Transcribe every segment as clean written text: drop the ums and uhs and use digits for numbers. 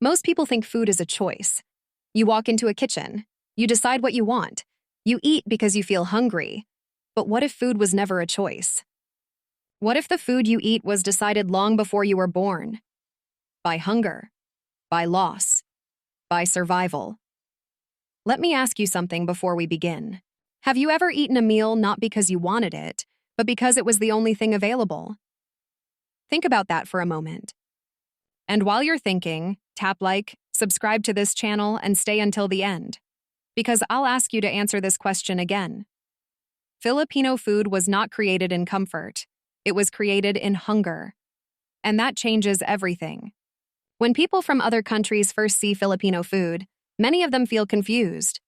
Most people think food is a choice. You walk into a kitchen, you decide what you want, you eat because you feel hungry. But what if food was never a choice? What if the food you eat was decided long before you were born? By hunger, by loss, by survival. Let me ask you something before we begin. Have you ever eaten a meal not because you wanted it, but because it was the only thing available? Think about that for a moment. And while you're thinking, tap like, subscribe to this channel, and stay until the end, because I'll ask you to answer this question again. Filipino food was not created in comfort. It was created in hunger. And that changes everything. When people from other countries first see Filipino food, many of them feel confused.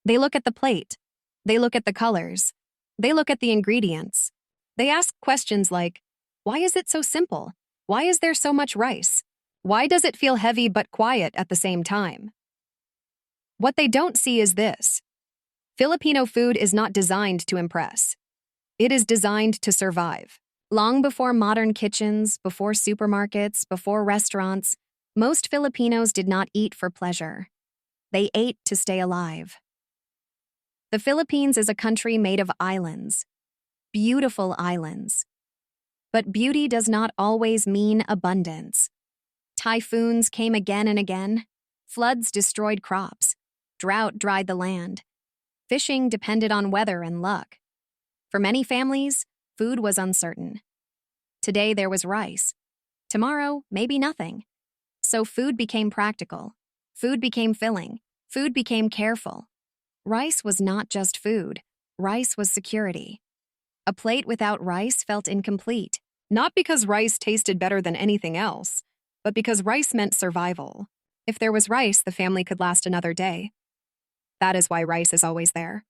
They look at the plate. They look at the colors. They look at the ingredients. They ask questions like, why is it so simple? Why is there so much rice? Why does it feel heavy but quiet at the same time? What they don't see is this. Filipino food is not designed to impress. It is designed to survive. Long before modern kitchens, before supermarkets, before restaurants, most Filipinos did not eat for pleasure. They ate to stay alive. The Philippines is a country made of islands. Beautiful islands. But beauty does not always mean abundance. Typhoons came again and again. Floods destroyed crops. Drought dried the land. Fishing depended on weather and luck. For many families, food was uncertain. Today there was rice. Tomorrow, maybe nothing. So food became practical. Food became filling. Food became careful. Rice was not just food. Rice was security. A plate without rice felt incomplete. Not because rice tasted better than anything else, but because rice meant survival. If there was rice, the family could last another day. That is why rice is always there.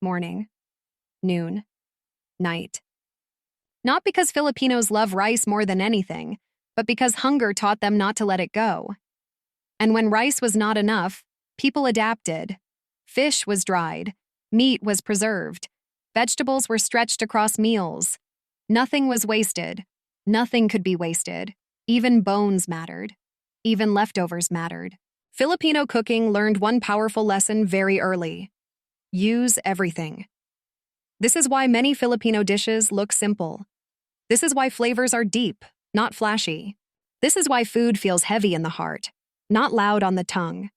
Morning, noon, night. Not because Filipinos love rice more than anything, but because hunger taught them not to let it go. And when rice was not enough, people adapted. Fish was dried. Meat was preserved. Vegetables were stretched across meals. Nothing was wasted. Nothing could be wasted. Even bones mattered. Even leftovers mattered. Filipino cooking learned one powerful lesson very early. Use everything. This is why many Filipino dishes look simple. This is why flavors are deep, not flashy. This is why food feels heavy in the heart, not loud on the tongue.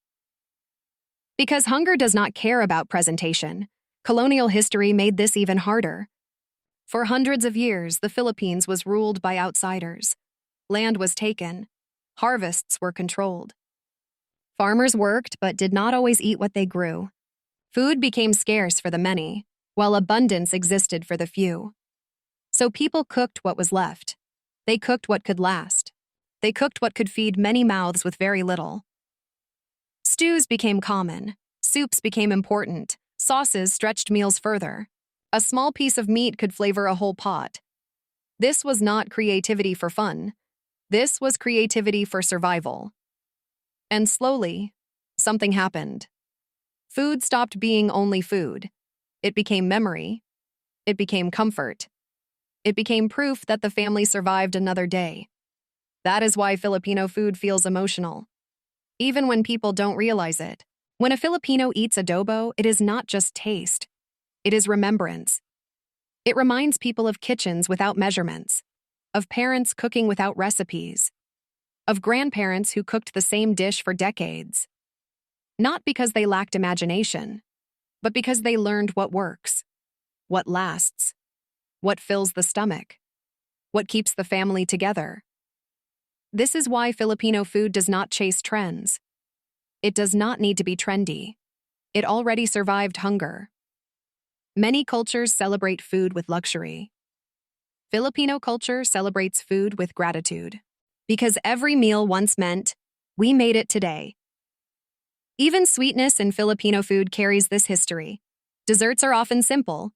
Because hunger does not care about presentation, colonial history made this even harder. For hundreds of years, the Philippines was ruled by outsiders. Land was taken. Harvests were controlled. Farmers worked but did not always eat what they grew. Food became scarce for the many, while abundance existed for the few. So people cooked what was left. They cooked what could last. They cooked what could feed many mouths with very little. Stews became common. Soups became important. Sauces stretched meals further. A small piece of meat could flavor a whole pot. This was not creativity for fun. This was creativity for survival. And slowly, something happened. Food stopped being only food. It became memory. It became comfort. It became proof that the family survived another day. That is why Filipino food feels emotional. Even when people don't realize it. When a Filipino eats adobo, it is not just taste. It is remembrance. It reminds people of kitchens without measurements, of parents cooking without recipes, of grandparents who cooked the same dish for decades. Not because they lacked imagination, but because they learned what works, what lasts, what fills the stomach, what keeps the family together. This is why Filipino food does not chase trends. It does not need to be trendy. It already survived hunger. Many cultures celebrate food with luxury. Filipino culture celebrates food with gratitude. Because every meal once meant, we made it today. Even sweetness in Filipino food carries this history. Desserts are often simple,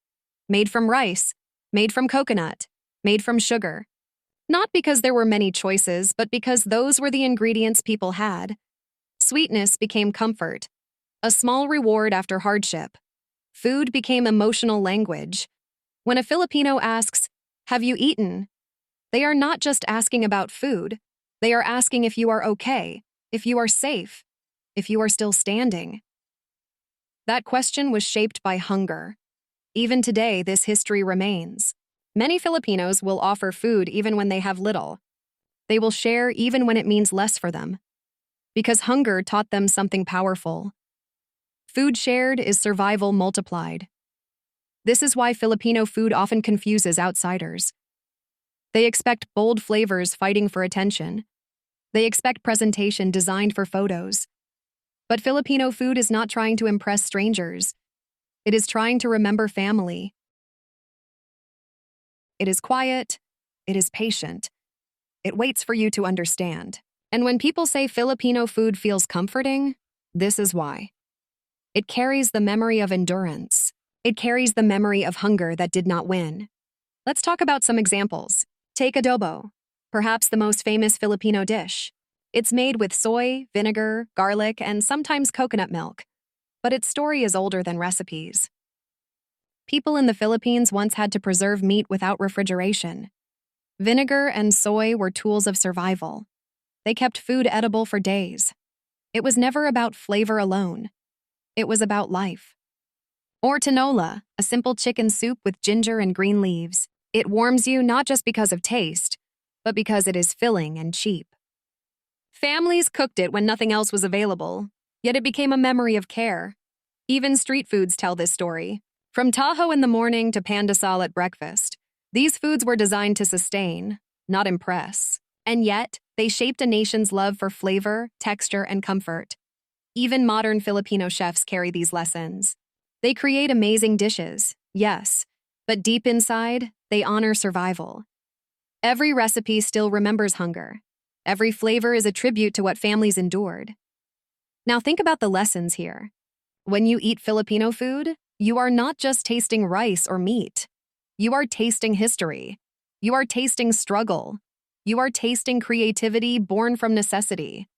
made from rice, made from coconut, made from sugar. Not because there were many choices, but because those were the ingredients people had. Sweetness became comfort, a small reward after hardship. Food became emotional language. When a Filipino asks, "Have you eaten?" they are not just asking about food. They are asking if you are okay, if you are safe, if you are still standing. That question was shaped by hunger. Even today, this history remains. Many Filipinos will offer food even when they have little. They will share even when it means less for them. Because hunger taught them something powerful. Food shared is survival multiplied. This is why Filipino food often confuses outsiders. They expect bold flavors fighting for attention. They expect presentation designed for photos. But Filipino food is not trying to impress strangers. It is trying to remember family. It is quiet. It is patient. It waits for you to understand. And when people say Filipino food feels comforting, this is why. It carries the memory of endurance. It carries the memory of hunger that did not win. Let's talk about some examples. Take adobo, perhaps the most famous Filipino dish. It's made with soy, vinegar, garlic, and sometimes coconut milk. But its story is older than recipes. People in the Philippines once had to preserve meat without refrigeration. Vinegar and soy were tools of survival. They kept food edible for days. It was never about flavor alone. It was about life. Or tinola, a simple chicken soup with ginger and green leaves. It warms you not just because of taste, but because it is filling and cheap. Families cooked it when nothing else was available, yet it became a memory of care. Even street foods tell this story. From taho in the morning to pandesal at breakfast, these foods were designed to sustain, not impress. And yet, they shaped a nation's love for flavor, texture, and comfort. Even modern Filipino chefs carry these lessons. They create amazing dishes, yes, but deep inside, they honor survival. Every recipe still remembers hunger. Every flavor is a tribute to what families endured. Now think about the lessons here. When you eat Filipino food, you are not just tasting rice or meat. You are tasting history. You are tasting struggle. You are tasting creativity born from necessity.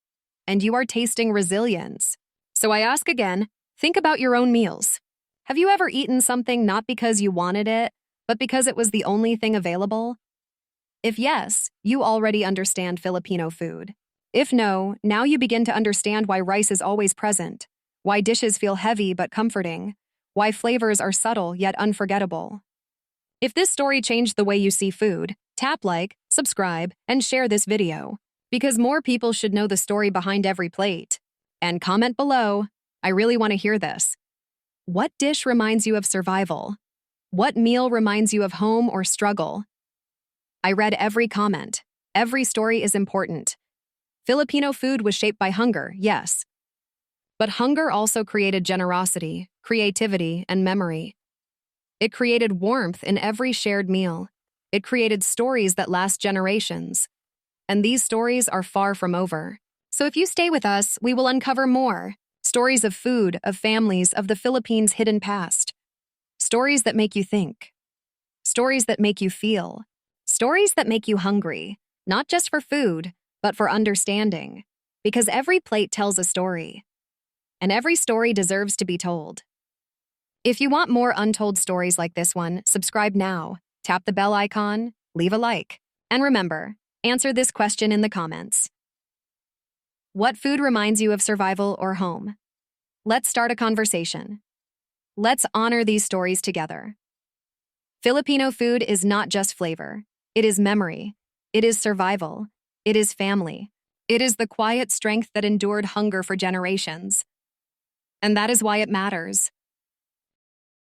And you are tasting resilience. So I ask again, think about your own meals. Have you ever eaten something not because you wanted it, but because it was the only thing available? If yes, you already understand Filipino food. If no, now you begin to understand why rice is always present, why dishes feel heavy but comforting, why flavors are subtle yet unforgettable. If this story changed the way you see food, tap like, subscribe, and share this video, because more people should know the story behind every plate. And comment below. I really want to hear this. What dish reminds you of survival? What meal reminds you of home or struggle? I read every comment. Every story is important. Filipino food was shaped by hunger, yes. But hunger also created generosity, creativity, and memory. It created warmth in every shared meal. It created stories that last generations. And these stories are far from over. So if you stay with us, we will uncover more. Stories of food, of families, of the Philippines' hidden past. Stories that make you think. Stories that make you feel. Stories that make you hungry, not just for food, but for understanding. Because every plate tells a story. And every story deserves to be told. If you want more untold stories like this one, subscribe now, tap the bell icon, leave a like. And remember, answer this question in the comments. What food reminds you of survival or home? Let's start a conversation. Let's honor these stories together. Filipino food is not just flavor. It is memory. It is survival. It is family. It is the quiet strength that endured hunger for generations. And that is why it matters.